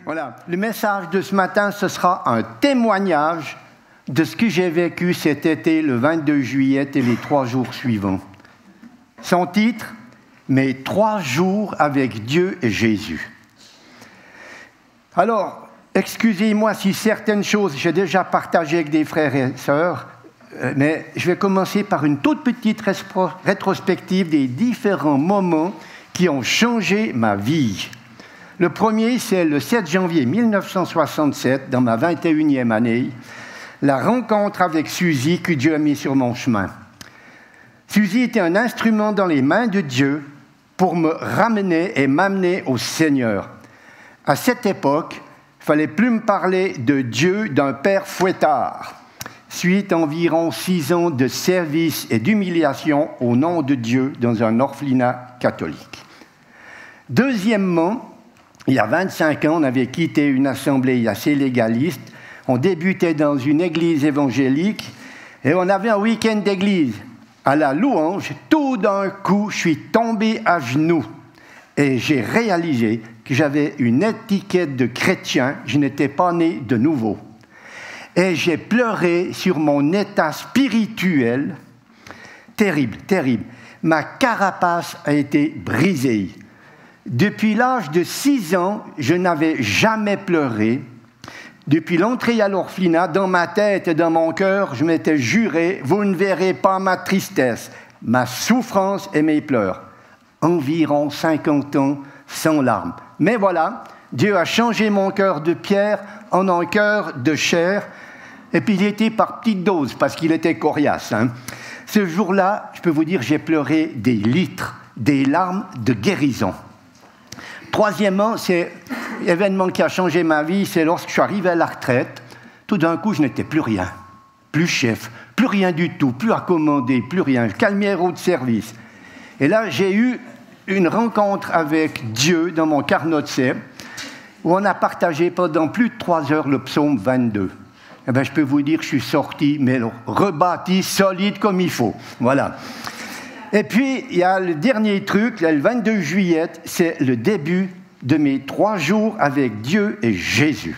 Voilà, le message de ce matin, ce sera un témoignage de ce que j'ai vécu cet été, le 22 juillet et les 3 jours suivants. Son titre, « Mes 3 jours avec Dieu et Jésus ». Alors, excusez-moi si certaines choses j'ai déjà partagées avec des frères et sœurs, mais je vais commencer par une toute petite rétrospective des différents moments qui ont changé ma vie. Le premier, c'est le 7 janvier 1967, dans ma 21e année, la rencontre avec Suzy que Dieu a mis sur mon chemin. Suzy était un instrument dans les mains de Dieu pour me ramener et m'amener au Seigneur. À cette époque, il ne fallait plus me parler de Dieu d'un père fouettard. Suite à environ 6 ans de service et d'humiliation au nom de Dieu dans un orphelinat catholique. Deuxièmement, il y a 25 ans, on avait quitté une assemblée assez légaliste. On débutait dans une église évangélique et on avait un week-end d'église. À la louange, tout d'un coup, je suis tombé à genoux et j'ai réalisé que j'avais une étiquette de chrétien. Je n'étais pas né de nouveau. Et j'ai pleuré sur mon état spirituel. Terrible, terrible. Ma carapace a été brisée. Depuis l'âge de 6 ans, je n'avais jamais pleuré. Depuis l'entrée à l'orphelinat, dans ma tête et dans mon cœur, je m'étais juré, vous ne verrez pas ma tristesse, ma souffrance et mes pleurs. Environ 50 ans sans larmes. Mais voilà, Dieu a changé mon cœur de pierre en un cœur de chair. Et puis il était par petites doses, parce qu'il était coriace. Ce jour-là, je peux vous dire, j'ai pleuré des litres, des larmes de guérison. Troisièmement, c'est l'événement qui a changé ma vie, c'est lorsque je suis arrivé à la retraite. Tout d'un coup, je n'étais plus rien, plus chef, plus rien du tout, plus à commander, plus rien, calmiero de service. Et là, j'ai eu une rencontre avec Dieu dans mon carnotset, où on a partagé pendant plus de 3 heures le psaume 22. Eh bien, je peux vous dire que je suis sorti, mais rebâti, solide comme il faut. Voilà. Et puis, il y a le dernier truc, le 22 juillet, c'est le début de mes 3 jours avec Dieu et Jésus.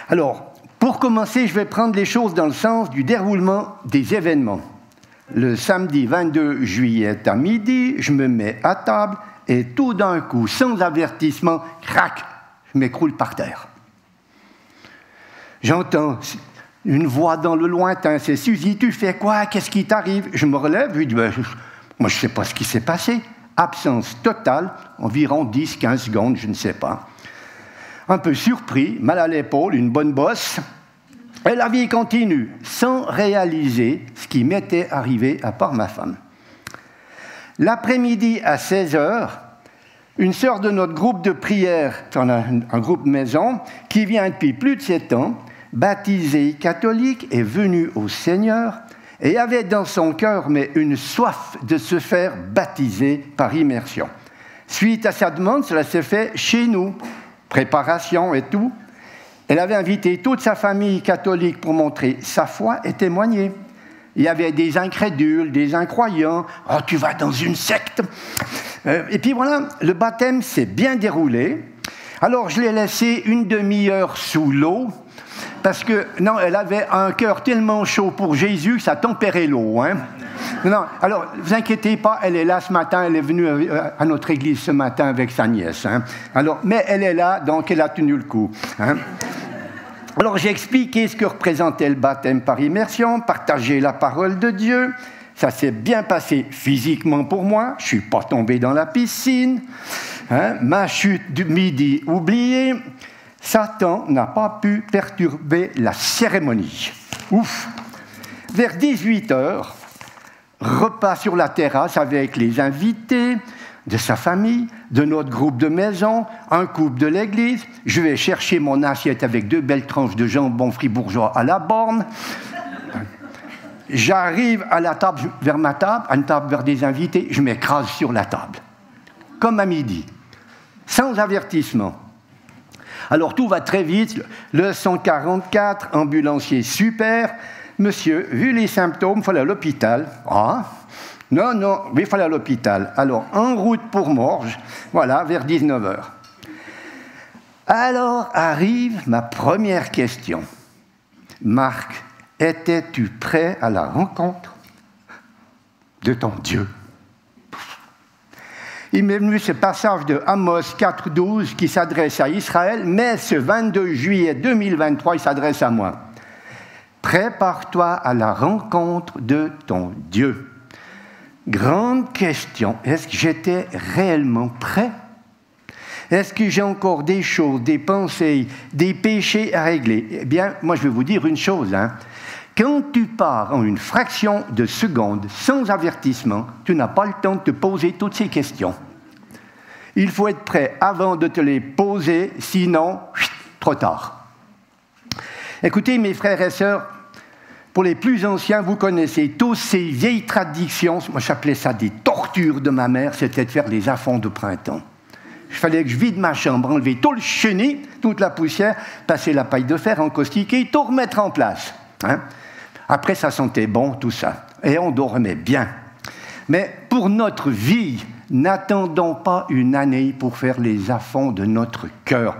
Alors, pour commencer, je vais prendre les choses dans le sens du déroulement des événements. Le samedi 22 juillet à midi, je me mets à table et tout d'un coup, sans avertissement, crac, je m'écroule par terre. J'entends une voix dans le lointain, c'est « Suzy, tu fais quoi? Qu'est-ce qui t'arrive ?» Je me relève, je dis ben, « Moi, je ne sais pas ce qui s'est passé. » Absence totale, environ 10-15 secondes, je ne sais pas. Un peu surpris, mal à l'épaule, une bonne bosse. Et la vie continue, sans réaliser ce qui m'était arrivé à part ma femme. L'après-midi à 16h, une sœur de notre groupe de prière, on a un groupe maison, qui vient depuis plus de 7 ans, baptisée catholique, est venue au Seigneur et avait dans son cœur mais une soif de se faire baptiser par immersion. Suite à sa demande, cela s'est fait chez nous, préparation et tout. Elle avait invité toute sa famille catholique pour montrer sa foi et témoigner. Il y avait des incrédules, des incroyants. « Oh, tu vas dans une secte !» Et puis voilà, le baptême s'est bien déroulé. Alors, je l'ai laissé une demi-heure sous l'eau, parce que, non, elle avait un cœur tellement chaud pour Jésus que ça tempérait l'eau. Non, alors, ne vous inquiétez pas, elle est là ce matin, elle est venue à notre église ce matin avec sa nièce. Alors, mais elle est là, donc elle a tenu le coup. Alors, j'ai expliqué ce que représentait le baptême par immersion, partagé la parole de Dieu. Ça s'est bien passé physiquement pour moi. Je ne suis pas tombé dans la piscine. Ma chute du midi oubliée. Satan n'a pas pu perturber la cérémonie. Ouf! Vers 18h, repas sur la terrasse avec les invités de sa famille, de notre groupe de maison, un couple de l'église. Je vais chercher mon assiette avec 2 belles tranches de jambon fribourgeois à la borne. J'arrive à la table, vers ma table, à une table vers des invités, je m'écrase sur la table. Comme à midi, sans avertissement. Alors tout va très vite, le 144, ambulancier super. Monsieur, vu les symptômes, il faut aller à l'hôpital. Ah, non, mais il faut aller à l'hôpital. Alors, en route pour Morges, voilà, vers 19h. Alors arrive ma première question. Marc, étais-tu prêt à la rencontre de ton Dieu? Il m'est venu ce passage de Amos 4,12 qui s'adresse à Israël, mais ce 22 juillet 2023, il s'adresse à moi. Prépare-toi à la rencontre de ton Dieu. Grande question, est-ce que j'étais réellement prêt? Est-ce que j'ai encore des choses, des pensées, des péchés à régler? Eh bien, moi je vais vous dire une chose, Quand tu pars en une fraction de seconde, sans avertissement, tu n'as pas le temps de te poser toutes ces questions. Il faut être prêt avant de te les poser, sinon, trop tard. Écoutez, mes frères et sœurs, pour les plus anciens, vous connaissez tous ces vieilles traditions. Moi, j'appelais ça des tortures de ma mère, c'était de faire les affronts de printemps. Il fallait que je vide ma chambre, enlever tout le chenil, toute la poussière, passer la paille de fer, encostiquer, tout remettre en place. Après, ça sentait bon, tout ça. Et on dormait bien. Mais pour notre vie, n'attendons pas une année pour faire les affronts de notre cœur.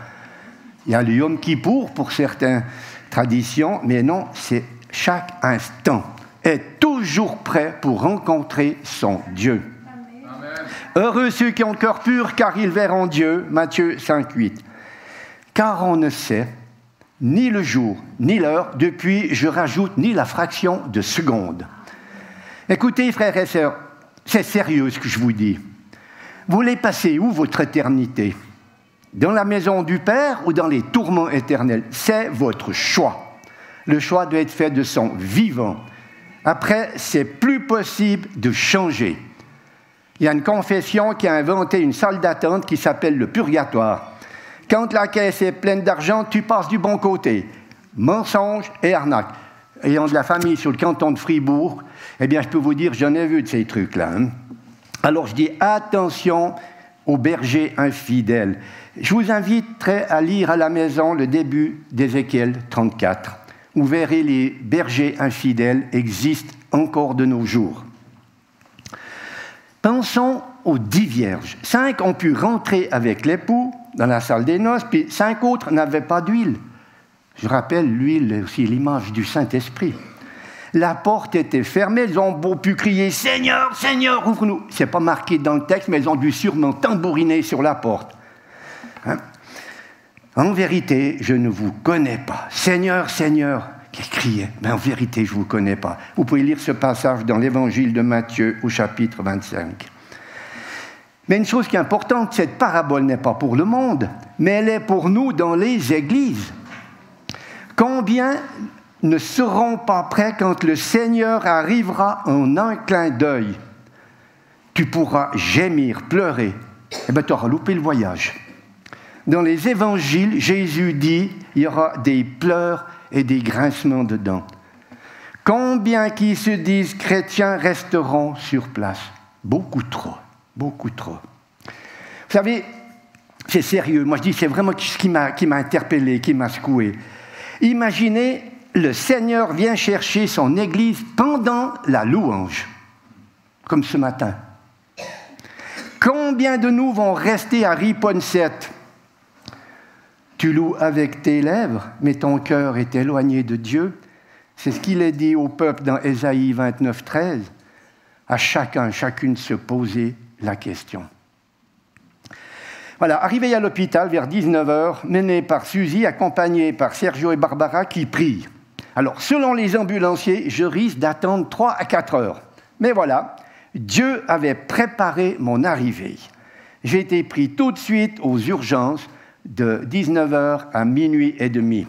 Il y a le Yom Kippour pour certaines traditions, mais non, c'est chaque instant. Être toujours prêt pour rencontrer son Dieu. Amen. Heureux ceux qui ont le cœur pur, car ils verront Dieu. Matthieu 5,8. Car on ne sait ni le jour, ni l'heure, depuis, je rajoute, ni la fraction de seconde. Écoutez, frères et sœurs, c'est sérieux ce que je vous dis. Vous voulez passer où votre éternité? Dans la maison du Père ou dans les tourments éternels? C'est votre choix. Le choix doit être fait de son vivant. Après, c'est plus possible de changer. Il y a une confession qui a inventé une salle d'attente qui s'appelle le purgatoire. Quand la caisse est pleine d'argent, tu passes du bon côté. Mensonge et arnaque. Ayant de la famille sur le canton de Fribourg, eh bien, je peux vous dire, j'en ai vu de ces trucs-là. Alors, je dis attention aux bergers infidèles. Je vous inviterai à lire à la maison le début d'Ézéchiel 34. Vous verrez, les bergers infidèles existent encore de nos jours. Pensons aux 10 vierges. 5 ont pu rentrer avec l'époux dans la salle des noces, puis 5 autres n'avaient pas d'huile. Je rappelle, l'huile est aussi l'image du Saint-Esprit. La porte était fermée, ils ont beau pu crier « Seigneur, Seigneur, ouvre-nous !» Ce n'est pas marqué dans le texte, mais ils ont dû sûrement tambouriner sur la porte. En vérité, je ne vous connais pas. Seigneur, Seigneur, qui criait. Mais en vérité, je ne vous connais pas. Vous pouvez lire ce passage dans l'évangile de Matthieu au chapitre 25. Mais une chose qui est importante, cette parabole n'est pas pour le monde, mais elle est pour nous dans les églises. Combien ne seront pas prêts quand le Seigneur arrivera en un clin d'œil? Tu pourras gémir, pleurer. Eh bien, tu auras loupé le voyage. Dans les évangiles, Jésus dit, il y aura des pleurs et des grincements de dents. Combien qui se disent chrétiens resteront sur place? Beaucoup trop, beaucoup trop. Vous savez, c'est sérieux. Moi, je dis, c'est vraiment ce qui m'a interpellé, qui m'a secoué. Imaginez, le Seigneur vient chercher son Église pendant la louange, comme ce matin. Combien de nous vont rester à Riponset? Tu loues avec tes lèvres, mais ton cœur est éloigné de Dieu. C'est ce qu'il est dit au peuple dans Ésaïe 29, 13. À chacun, chacune se poser la question. Voilà, arrivé à l'hôpital vers 19h, mené par Suzy, accompagné par Sergio et Barbara qui prient. Alors, selon les ambulanciers, je risque d'attendre 3 à 4 heures. Mais voilà, Dieu avait préparé mon arrivée. J'ai été pris tout de suite aux urgences de 19h à minuit et demi.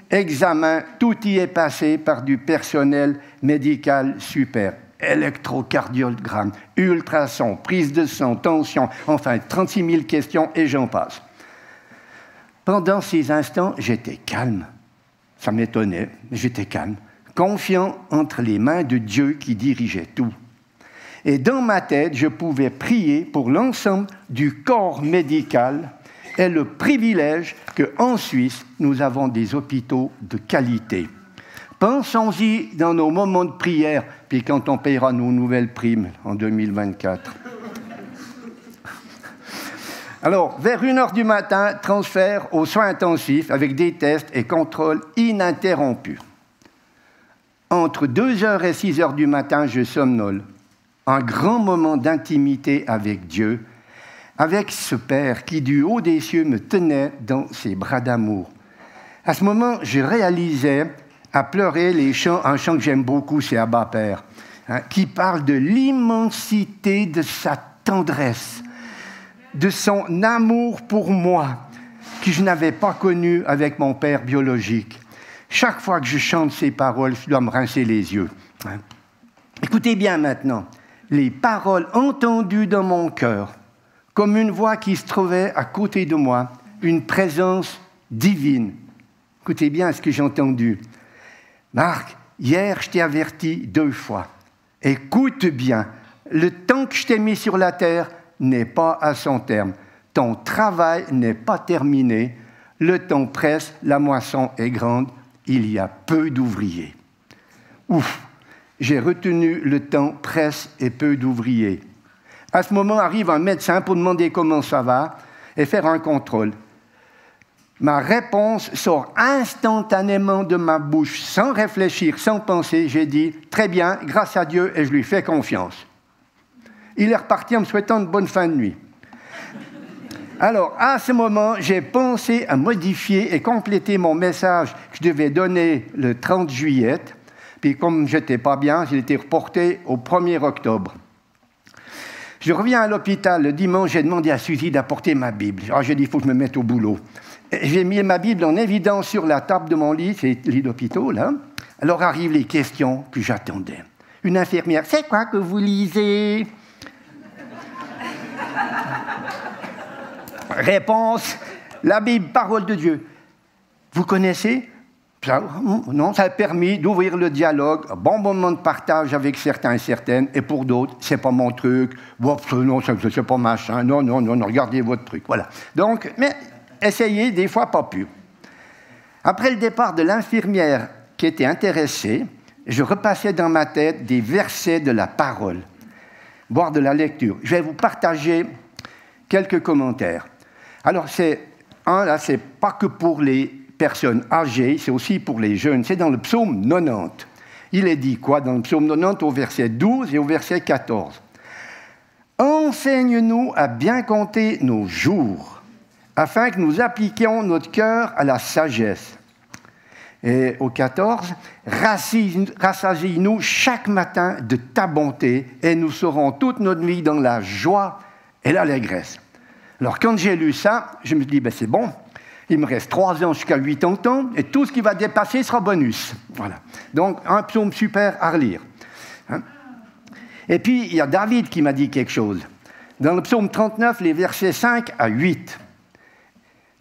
Examen, tout y est passé par du personnel médical super. Électrocardiogramme, ultrasons, prise de sang, tension, enfin 36 000 questions et j'en passe. Pendant ces instants, j'étais calme. Ça m'étonnait, mais j'étais calme, confiant entre les mains de Dieu qui dirigeait tout. Et dans ma tête, je pouvais prier pour l'ensemble du corps médical et le privilège qu'en Suisse, nous avons des hôpitaux de qualité. Pensons-y dans nos moments de prière, puis quand on paiera nos nouvelles primes en 2024. Alors, vers 1h du matin, transfert aux soins intensifs avec des tests et contrôles ininterrompus. Entre 2h et 6h du matin, je somnole. Un grand moment d'intimité avec Dieu, avec ce Père qui, du haut des cieux, me tenait dans ses bras d'amour. À ce moment, je réalisais à pleurer un chant que j'aime beaucoup, c'est Abba Père, qui parle de l'immensité de sa tendresse, de son amour pour moi, que je n'avais pas connu avec mon père biologique. Chaque fois que je chante ces paroles, je dois me rincer les yeux. Écoutez bien maintenant, les paroles entendues dans mon cœur, comme une voix qui se trouvait à côté de moi, une présence divine. Écoutez bien ce que j'ai entendu. Marc, hier je t'ai averti 2 fois. Écoute bien, le temps que je t'ai mis sur la terre n'est pas à son terme. Ton travail n'est pas terminé. Le temps presse, la moisson est grande. Il y a peu d'ouvriers. Ouf, j'ai retenu le temps presse et peu d'ouvriers. À ce moment arrive un médecin pour demander comment ça va et faire un contrôle. Ma réponse sort instantanément de ma bouche, sans réfléchir, sans penser. J'ai dit « Très bien, grâce à Dieu, et je lui fais confiance ». Il est reparti en me souhaitant une bonne fin de nuit. Alors, à ce moment, j'ai pensé à modifier et compléter mon message que je devais donner le 30 juillet. Puis, comme je n'étais pas bien, il était reporté au 1er octobre. Je reviens à l'hôpital le dimanche, j'ai demandé à Suzy d'apporter ma Bible. J'ai dit, il faut que je me mette au boulot. J'ai mis ma Bible en évidence sur la table de mon lit, c'est le lit d'hôpital, là. Alors arrivent les questions que j'attendais. Une infirmière, c'est quoi que vous lisez? Réponse, la Bible, parole de Dieu. Vous connaissez? Non, ça a permis d'ouvrir le dialogue, un bon moment de partage avec certains et certaines, et pour d'autres, c'est pas mon truc, non, c'est pas machin, non, regardez votre truc, voilà. Donc, mais essayez, des fois pas plus. Après le départ de l'infirmière qui était intéressée, je repassais dans ma tête des versets de la parole, voire de la lecture. Je vais vous partager quelques commentaires. Alors, c'est pas que pour les personnes âgées, c'est aussi pour les jeunes. C'est dans le psaume 90. Il est dit quoi dans le psaume 90 au verset 12 et au verset 14? « Enseigne-nous à bien compter nos jours, afin que nous appliquions notre cœur à la sagesse. » Et au 14, « Rassasie-nous chaque matin de ta bonté, et nous serons toute notre vie dans la joie et l'allégresse. » Alors, quand j'ai lu ça, je me dis, c'est bon, il me reste 3 ans jusqu'à 80 ans, et tout ce qui va dépasser sera bonus. Voilà. Donc, un psaume super à relire. Et puis, il y a David qui m'a dit quelque chose. Dans le psaume 39, les versets 5 à 8,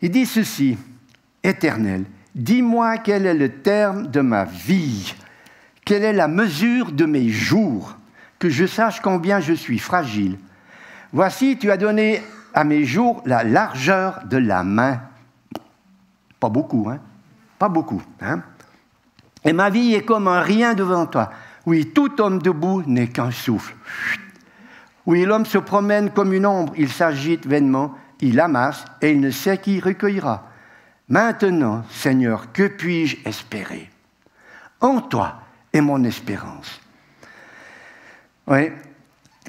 il dit ceci, « Éternel, dis-moi quel est le terme de ma vie, quelle est la mesure de mes jours, que je sache combien je suis fragile. Voici, tu as donné à mes jours la largeur de la main. » Pas beaucoup, hein? Pas beaucoup, hein? « Et ma vie est comme un rien devant toi. Oui, tout homme debout n'est qu'un souffle. Oui, l'homme se promène comme une ombre, il s'agite vainement, il amasse et il ne sait qui recueillera. Maintenant, Seigneur, que puis-je espérer? En toi est mon espérance. » Oui,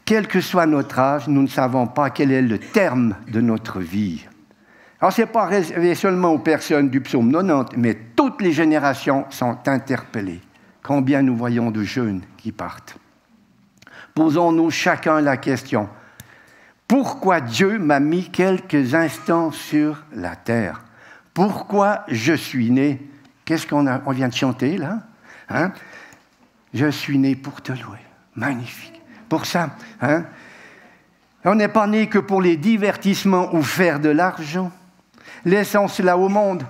quel que soit notre âge, nous ne savons pas quel est le terme de notre vie. Alors, ce n'est pas réservé seulement aux personnes du psaume 90, mais toutes les générations sont interpellées. Combien nous voyons de jeunes qui partent? Posons-nous chacun la question, pourquoi Dieu m'a mis quelques instants sur la terre? Pourquoi je suis né? Qu'est-ce qu'on vient de chanter, là? Hein? Je suis né pour te louer. Magnifique. Pour ça, hein? On n'est pas né que pour les divertissements ou faire de l'argent. Laissons cela au monde.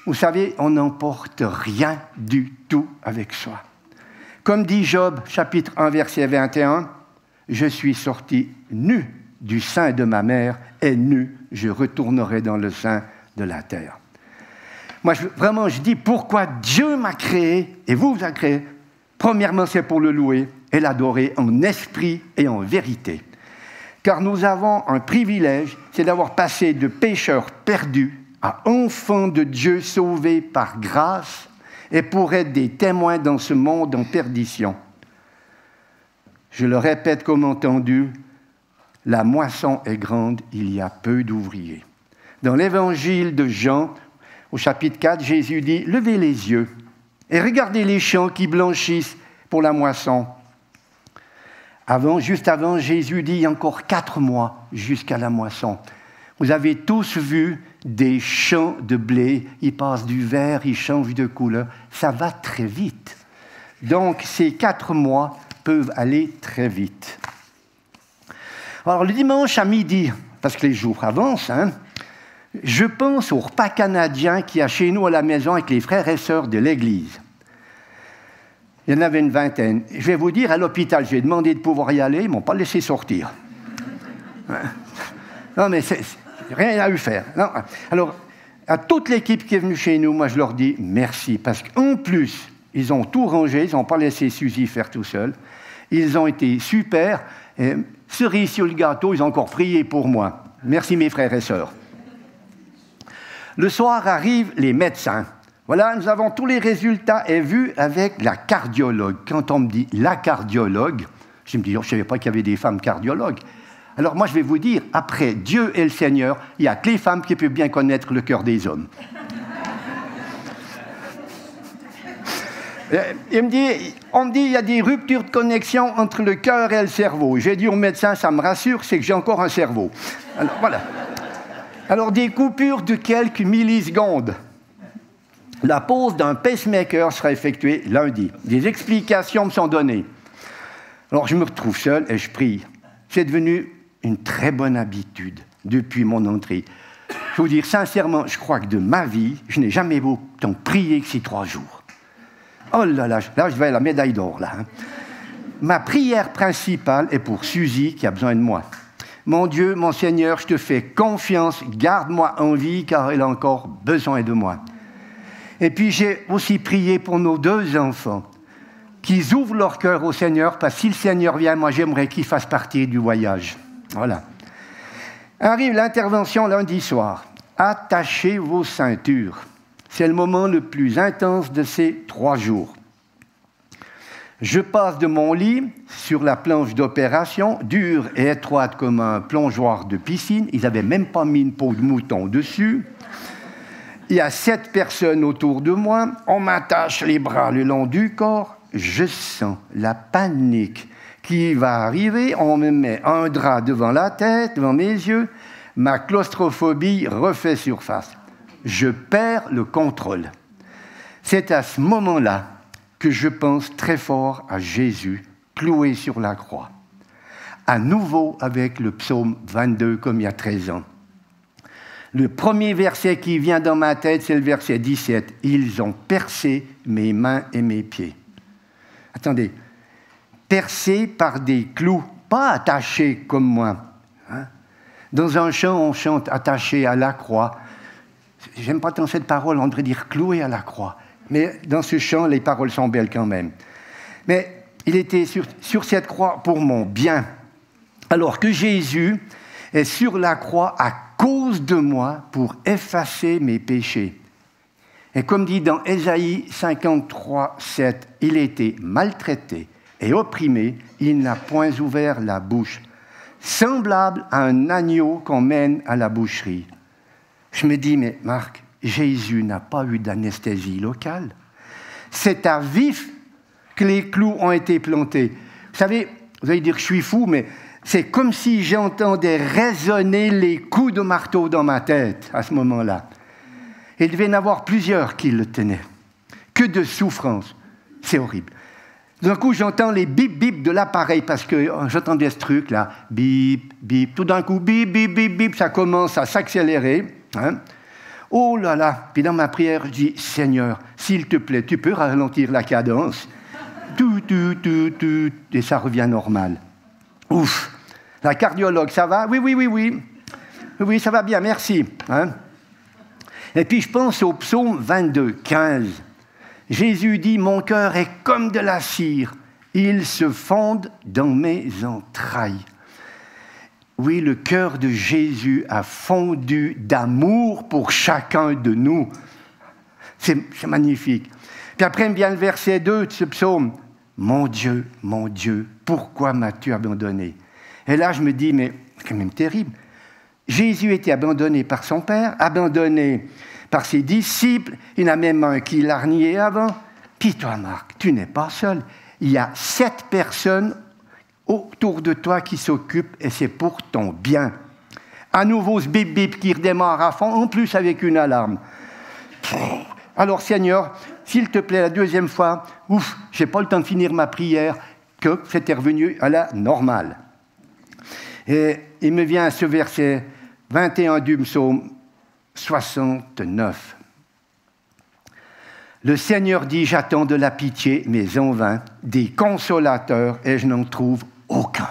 Vous savez, on n'emporte rien du tout avec soi. Comme dit Job, chapitre 1, verset 21, « Je suis sorti nu du sein de ma mère, et nu je retournerai dans le sein de la terre. » Moi, vraiment, je dis, pourquoi Dieu m'a créé, et vous a créé, premièrement, c'est pour le louer et l'adorer en esprit et en vérité. car nous avons un privilège, c'est d'avoir passé de pécheurs perdus à enfants de Dieu sauvés par grâce et pour être des témoins dans ce monde en perdition. Je le répète comme entendu, la moisson est grande, il y a peu d'ouvriers. Dans l'évangile de Jean, au chapitre 4, Jésus dit « Levez les yeux et regardez les champs qui blanchissent pour la moisson. » Juste avant, Jésus dit « Il y a encore 4 mois jusqu'à la moisson. » Vous avez tous vu des champs de blé, ils passent du vert, ils changent de couleur. Ça va très vite. Donc, ces 4 mois peuvent aller très vite. Alors, le dimanche à midi, parce que les jours avancent, je pense au repas canadien qu'il y a chez nous à la maison avec les frères et sœurs de l'Église. Il y en avait une vingtaine. Je vais vous dire, à l'hôpital, j'ai demandé de pouvoir y aller, ils ne m'ont pas laissé sortir. Non, mais rien à eu faire. Non. Alors, à toute l'équipe qui est venue chez nous, moi, je leur dis merci, parce qu'en plus, ils ont tout rangé, ils n'ont pas laissé Suzy faire tout seul. Ils ont été super. Et cerise sur le gâteau, ils ont encore prié pour moi. Merci, mes frères et sœurs. Le soir arrivent les médecins. Voilà, nous avons tous les résultats et vus avec la cardiologue. Quand on me dit la cardiologue, je me dis, je ne savais pas qu'il y avait des femmes cardiologues. Alors moi, je vais vous dire, après Dieu et le Seigneur, il n'y a que les femmes qui peuvent bien connaître le cœur des hommes. On me dit, il y a des ruptures de connexion entre le cœur et le cerveau. J'ai dit au médecin, ça me rassure, c'est que j'ai encore un cerveau. Alors, voilà. Alors, des coupures de quelques millisecondes. La pose d'un pacemaker sera effectuée lundi. Des explications me sont données. Alors, je me retrouve seul et je prie. C'est devenu une très bonne habitude depuis mon entrée. Je vais vous dire sincèrement, je crois que de ma vie, je n'ai jamais autant prié que ces 3 jours. Oh là là, je vais à la médaille d'or, là. Ma prière principale est pour Suzy, qui a besoin de moi. Mon Dieu, mon Seigneur, je te fais confiance, garde-moi en vie, car elle a encore besoin de moi. Et puis, j'ai aussi prié pour nos 2 enfants, qu'ils ouvrent leur cœur au Seigneur, parce que si le Seigneur vient, moi, j'aimerais qu'ils fassent partie du voyage. Voilà. Arrive l'intervention lundi soir. Attachez vos ceintures. C'est le moment le plus intense de ces 3 jours. Je passe de mon lit sur la planche d'opération, dure et étroite comme un plongeoir de piscine. Ils n'avaient même pas mis une peau de mouton dessus. Il y a 7 personnes autour de moi. On m'attache les bras le long du corps. Je sens la panique qui va arriver. On me met un drap devant la tête, devant mes yeux. Ma claustrophobie refait surface. Je perds le contrôle. C'est à ce moment-là que je pense très fort à Jésus, cloué sur la croix. À nouveau avec le psaume 22, comme il y a 13 ans. Le premier verset qui vient dans ma tête, c'est le verset 17. « Ils ont percé mes mains et mes pieds. » Attendez, percés par des clous, pas attachés comme moi. Dans un chant, on chante « attaché à la croix ». J'aime pas tant cette parole, on devrait dire « cloué à la croix ». Mais dans ce chant, les paroles sont belles quand même. Mais il était sur cette croix pour mon bien. Alors que Jésus est sur la croix à cause de moi pour effacer mes péchés. Et comme dit dans Ésaïe 53, 7, il était maltraité et opprimé, il n'a point ouvert la bouche, semblable à un agneau qu'on mène à la boucherie. Je me dis, mais Marc, Jésus n'a pas eu d'anesthésie locale. C'est à vif que les clous ont été plantés. Vous savez, vous allez dire que je suis fou, mais c'est comme si j'entendais résonner les coups de marteau dans ma tête à ce moment-là. Il devait y en avoir plusieurs qui le tenaient. Que de souffrance. C'est horrible. D'un coup, j'entends les bip-bip de l'appareil, parce que j'entendais ce truc-là. Bip, bip. Tout d'un coup, bip, bip, bip, bip, ça commence à s'accélérer. Oh là là. Puis dans ma prière, je dis, Seigneur, s'il te plaît, tu peux ralentir la cadence. Tout, et ça revient normal. Ouf. La cardiologue, ça va? Oui. Oui, ça va bien, merci. Et puis je pense au psaume 22, 15. Jésus dit, mon cœur est comme de la cire, il se fonde dans mes entrailles. Oui, le cœur de Jésus a fondu d'amour pour chacun de nous. C'est magnifique. Puis après, vient le verset 2 de ce psaume. Mon Dieu, pourquoi m'as-tu abandonné? Et là, je me dis, mais c'est quand même terrible. Jésus était abandonné par son Père, abandonné par ses disciples. Il y en a même un qui l'a renié avant. Puis toi, Marc, tu n'es pas seul. Il y a 7 personnes autour de toi qui s'occupent et c'est pour ton bien. À nouveau, ce bip-bip qui redémarre à fond, en plus avec une alarme. Alors, Seigneur, s'il te plaît, la deuxième fois, je n'ai pas le temps de finir ma prière, que c'était revenu à la normale. Et il me vient ce verset 21 du psaume 69. Le Seigneur dit, j'attends de la pitié, mais en vain, des consolateurs, et je n'en trouve aucun.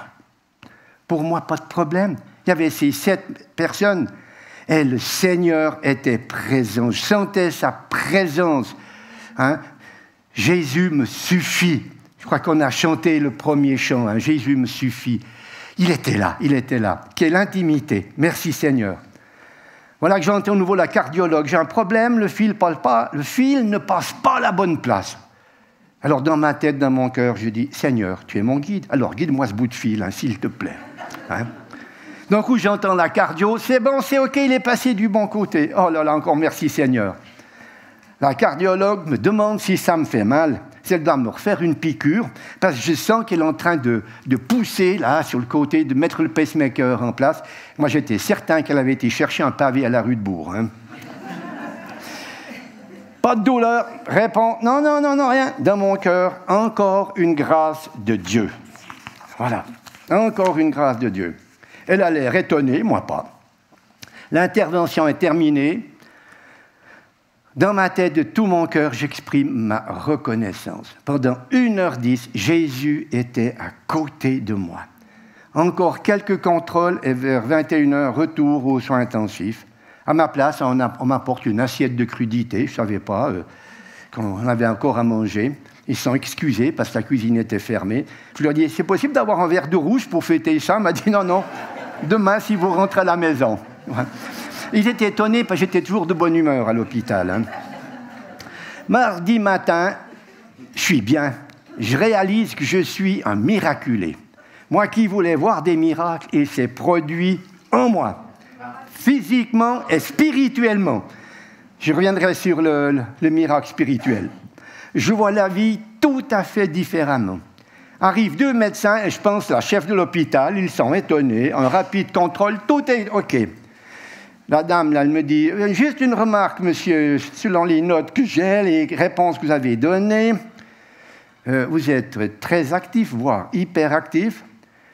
Pour moi, pas de problème. Il y avait ces 7 personnes, et le Seigneur était présent. Je sentais sa présence. Jésus me suffit. Je crois qu'on a chanté le premier chant, Jésus me suffit. Il était là. Quelle intimité. Merci Seigneur. Voilà que j'entends à nouveau la cardiologue. J'ai un problème, le fil ne passe pas à la bonne place. Alors dans ma tête, dans mon cœur, je dis, Seigneur, tu es mon guide. Alors guide-moi ce bout de fil, s'il te plaît. D'un coup, j'entends la cardio. C'est bon, c'est OK, il est passé du bon côté. Oh là là, encore merci Seigneur. La cardiologue me demande si ça me fait mal. Si elle doit me refaire une piqûre, parce que je sens qu'elle est en train de pousser, là, sur le côté, de mettre le pacemaker en place. Moi, j'étais certain qu'elle avait été chercher un pavé à la rue de Bourg. Pas de douleur. Réponds, non, rien. Dans mon cœur, encore une grâce de Dieu. Voilà, encore une grâce de Dieu. Elle a l'air étonnée, moi pas. L'intervention est terminée. Dans ma tête, de tout mon cœur, j'exprime ma reconnaissance. Pendant 1h10, Jésus était à côté de moi. Encore quelques contrôles et vers 21h, retour aux soins intensifs. À ma place, on m'apporte une assiette de crudité. Je ne savais pas qu'on avait encore à manger. Ils sont excusés parce que la cuisine était fermée. Je leur dis, c'est possible d'avoir un verre de rouge pour fêter ça? Il m'a dit, non, demain, si vous rentrez à la maison. Ils étaient étonnés parce que j'étais toujours de bonne humeur à l'hôpital. Mardi matin, je suis bien. Je réalise que je suis un miraculé. Moi qui voulais voir des miracles, il s'est produit en moi, physiquement et spirituellement. Je reviendrai sur le miracle spirituel. Je vois la vie tout à fait différemment. Arrivent 2 médecins et je pense la chef de l'hôpital, ils sont étonnés. Un rapide contrôle, tout est OK. La dame, là, elle me dit, juste une remarque, monsieur, selon les notes que j'ai, les réponses que vous avez données, vous êtes très actif, voire hyperactif.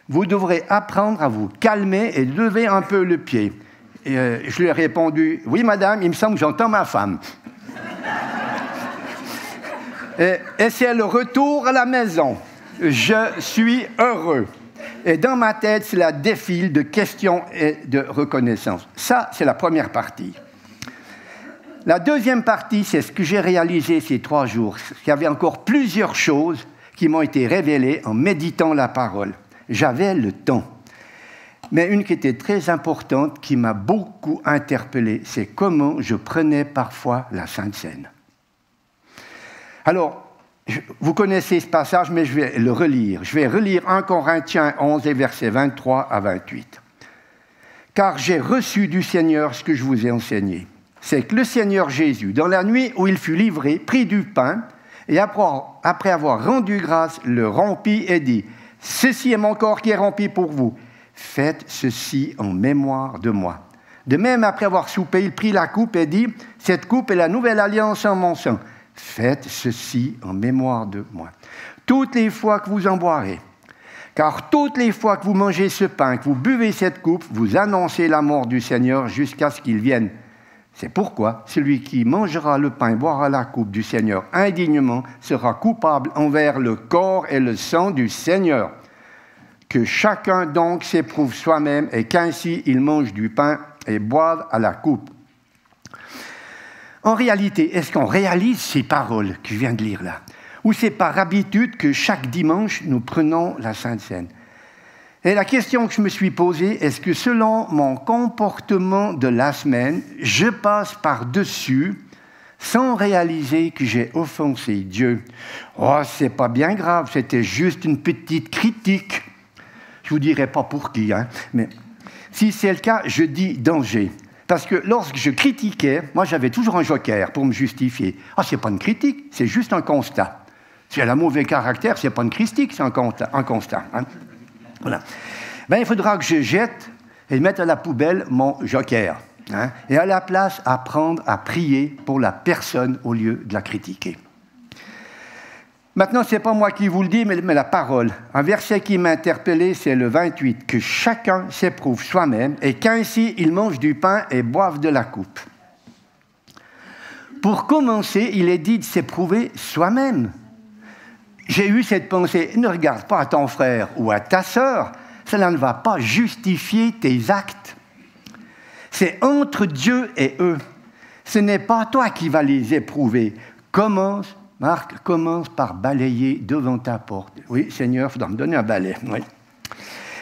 Vous devrez apprendre à vous calmer et lever un peu le pied. Et, je lui ai répondu, oui, madame, il me semble que j'entends ma femme. Et c'est le retour à la maison. Je suis heureux. Et dans ma tête, c'est la défile de questions et de reconnaissance. Ça, c'est la première partie. La deuxième partie, c'est ce que j'ai réalisé ces 3 jours. Il y avait encore plusieurs choses qui m'ont été révélées en méditant la parole. J'avais le temps. Mais une qui était très importante, qui m'a beaucoup interpellé, c'est comment je prenais parfois la Sainte Seine. Alors, vous connaissez ce passage, mais je vais le relire. Je vais relire 1 Corinthiens 11 et versets 23 à 28. « Car j'ai reçu du Seigneur ce que je vous ai enseigné. C'est que le Seigneur Jésus, dans la nuit où il fut livré, prit du pain, et après avoir rendu grâce, le rompit et dit, « Ceci est mon corps qui est rompu pour vous. Faites ceci en mémoire de moi. » De même, après avoir soupé, il prit la coupe et dit, « Cette coupe est la nouvelle alliance en mon sang. Faites ceci en mémoire de moi. Toutes les fois que vous en boirez, car toutes les fois que vous mangez ce pain, que vous buvez cette coupe, vous annoncez la mort du Seigneur jusqu'à ce qu'il vienne. C'est pourquoi celui qui mangera le pain et boira la coupe du Seigneur indignement sera coupable envers le corps et le sang du Seigneur. Que chacun donc s'éprouve soi-même et qu'ainsi il mange du pain et boive à la coupe. » En réalité, est-ce qu'on réalise ces paroles que je viens de lire là? Ou c'est par habitude que chaque dimanche, nous prenons la Sainte Seine? Et la question que je me suis posée, est-ce que selon mon comportement de la semaine, je passe par-dessus sans réaliser que j'ai offensé Dieu? Oh, c'est pas bien grave, c'était juste une petite critique. Je vous dirai pas pour qui, hein, mais si c'est le cas, je dis danger. Parce que lorsque je critiquais, moi j'avais toujours un joker pour me justifier. Ah, c'est pas une critique, c'est juste un constat. Si elle a un mauvais caractère, c'est pas une critique, c'est un constat. Hein. Voilà. Ben, il faudra que je jette et mette à la poubelle mon joker. Hein, et à la place, apprendre à prier pour la personne au lieu de la critiquer. Maintenant, ce n'est pas moi qui vous le dis, mais la parole. Un verset qui m'a interpellé, c'est le 28, que chacun s'éprouve soi-même et qu'ainsi il mange du pain et boive de la coupe. Pour commencer, il est dit de s'éprouver soi-même. J'ai eu cette pensée, ne regarde pas à ton frère ou à ta sœur, cela ne va pas justifier tes actes. C'est entre Dieu et eux. Ce n'est pas toi qui vas les éprouver. Marc, commence par balayer devant ta porte. Oui, Seigneur, il faudra me donner un balai. Oui.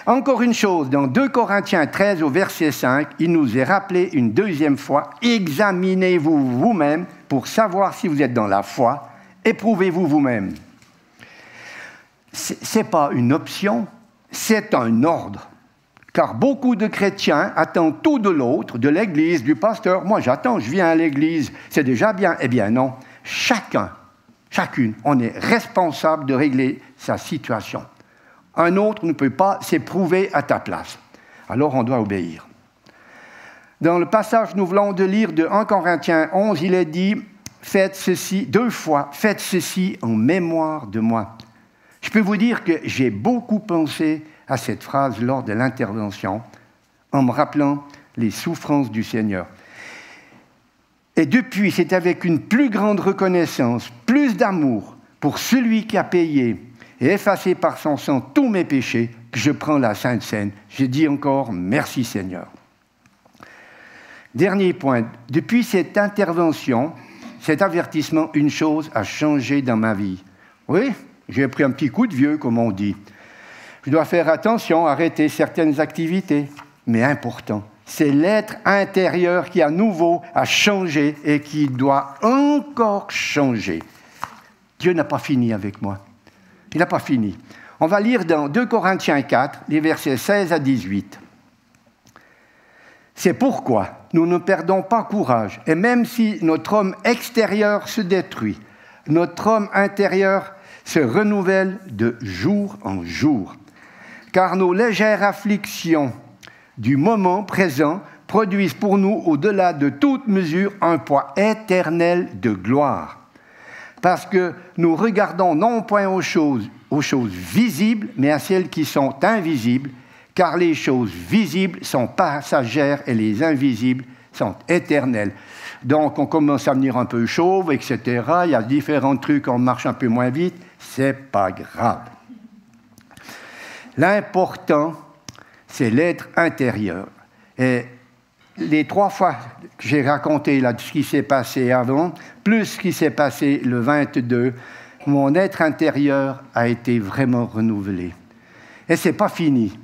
Encore une chose, dans 2 Corinthiens 13 au verset 5, il nous est rappelé une deuxième fois, examinez-vous vous-même pour savoir si vous êtes dans la foi, éprouvez-vous vous-même. Ce n'est pas une option, c'est un ordre. Car beaucoup de chrétiens attendent tout de l'autre, de l'Église, du pasteur. Moi, j'attends, je viens à l'Église, c'est déjà bien. Eh bien non, chacune, on est responsable de régler sa situation. Un autre ne peut pas s'éprouver à ta place. Alors, on doit obéir. Dans le passage que nous venons de lire de 1 Corinthiens 11, il est dit « Faites ceci 2 fois, faites ceci en mémoire de moi ». Je peux vous dire que j'ai beaucoup pensé à cette phrase lors de l'intervention, en me rappelant les souffrances du Seigneur. Et depuis, c'est avec une plus grande reconnaissance, plus d'amour pour celui qui a payé et effacé par son sang tous mes péchés que je prends la Sainte Seine. Je dis encore merci Seigneur. Dernier point, depuis cette intervention, cet avertissement, une chose a changé dans ma vie. Oui, j'ai pris un petit coup de vieux, comme on dit. Je dois faire attention, arrêter certaines activités, mais important. C'est l'être intérieur qui, à nouveau, a changé et qui doit encore changer. Dieu n'a pas fini avec moi. Il n'a pas fini. On va lire dans 2 Corinthiens 4, les versets 16 à 18. C'est pourquoi nous ne perdons pas courage, et même si notre homme extérieur se détruit, notre homme intérieur se renouvelle de jour en jour. Car nos légères afflictions du moment présent produisent pour nous, au-delà de toute mesure, un poids éternel de gloire. Parce que nous regardons non point aux choses visibles, mais à celles qui sont invisibles, car les choses visibles sont passagères et les invisibles sont éternelles. Donc, on commence à venir un peu chauve, etc. Il y a différents trucs, on marche un peu moins vite. C'est pas grave. L'important, c'est l'être intérieur. Et les 3 fois que j'ai raconté là, de ce qui s'est passé avant, plus ce qui s'est passé le 22, mon être intérieur a été vraiment renouvelé. Et ce n'est pas fini.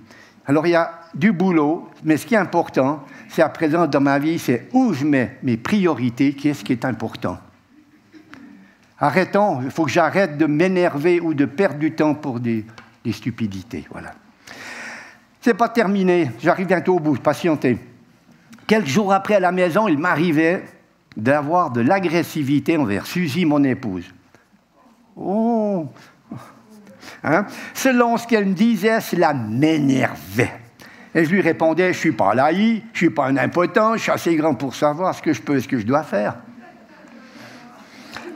Alors, il y a du boulot, mais ce qui est important, c'est à présent dans ma vie, c'est où je mets mes priorités, qu'est-ce qui est important. Arrêtons, il faut que j'arrête de m'énerver ou de perdre du temps pour des stupidités. Voilà. Ce n'est pas terminé, j'arrive bientôt au bout, patientez. Quelques jours après à la maison, il m'arrivait d'avoir de l'agressivité envers Suzy, mon épouse. Oh, hein? Selon ce qu'elle me disait, cela m'énervait. Et je lui répondais, je ne suis pas laïc, je ne suis pas un impotent, je suis assez grand pour savoir ce que je peux et ce que je dois faire.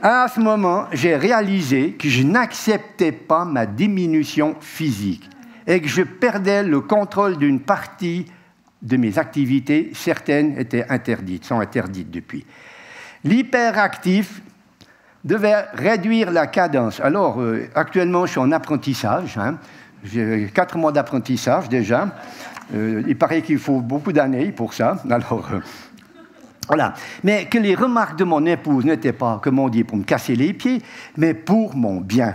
À ce moment, j'ai réalisé que je n'acceptais pas ma diminution physique et que je perdais le contrôle d'une partie de mes activités. Certaines étaient interdites, sont interdites depuis. L'hyperactif devait réduire la cadence. Alors, actuellement, je suis en apprentissage. Hein. J'ai 4 mois d'apprentissage déjà. Il paraît qu'il faut beaucoup d'années pour ça. Alors, voilà. Mais que les remarques de mon épouse n'étaient pas, comme on dit, pour me casser les pieds, mais pour mon bien.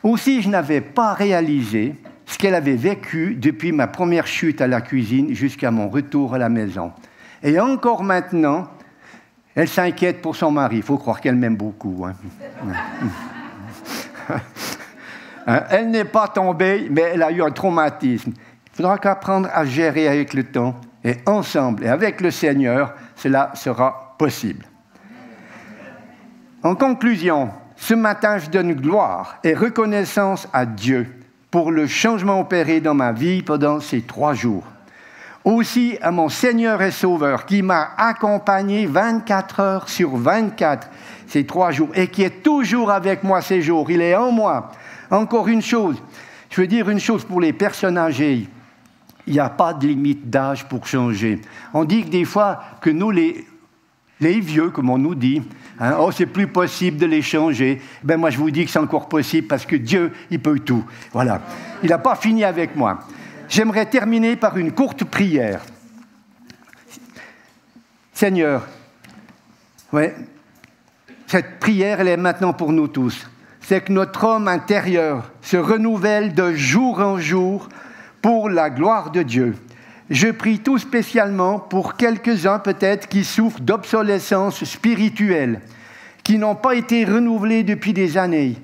Aussi, je n'avais pas réalisé ce qu'elle avait vécu depuis ma première chute à la cuisine jusqu'à mon retour à la maison. Et encore maintenant, elle s'inquiète pour son mari. Il faut croire qu'elle m'aime beaucoup. Elle n'est pas tombée, mais elle a eu un traumatisme. Il faudra qu'apprendre à gérer avec le temps, et ensemble, et avec le Seigneur, cela sera possible. En conclusion, ce matin, je donne gloire et reconnaissance à Dieu pour le changement opéré dans ma vie pendant ces 3 jours. Aussi à mon Seigneur et Sauveur qui m'a accompagné 24 heures sur 24 ces 3 jours et qui est toujours avec moi ces jours. Il est en moi. Encore une chose, je veux dire une chose pour les personnes âgées. Il n'y a pas de limite d'âge pour changer. On dit que des fois que nous, les vieux, comme on nous dit, oh, c'est plus possible de les changer. Ben moi, je vous dis que c'est encore possible parce que Dieu, il peut tout. Voilà. Il n'a pas fini avec moi. J'aimerais terminer par une courte prière. Seigneur, cette prière, elle est maintenant pour nous tous. C'est que notre homme intérieur se renouvelle de jour en jour pour la gloire de Dieu. Je prie tout spécialement pour quelques-uns peut-être qui souffrent d'obsolescence spirituelle, qui n'ont pas été renouvelés depuis des années,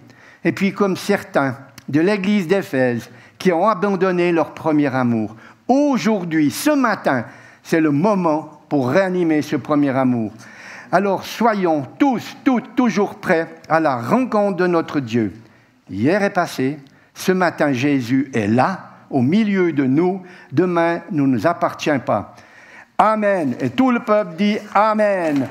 et puis comme certains de l'église d'Éphèse qui ont abandonné leur premier amour. Aujourd'hui, ce matin, c'est le moment pour réanimer ce premier amour. Alors soyons tous, toujours prêts à la rencontre de notre Dieu. Hier est passé, ce matin Jésus est là, au milieu de nous, demain ne nous appartient pas. Amen. Et tout le peuple dit Amen.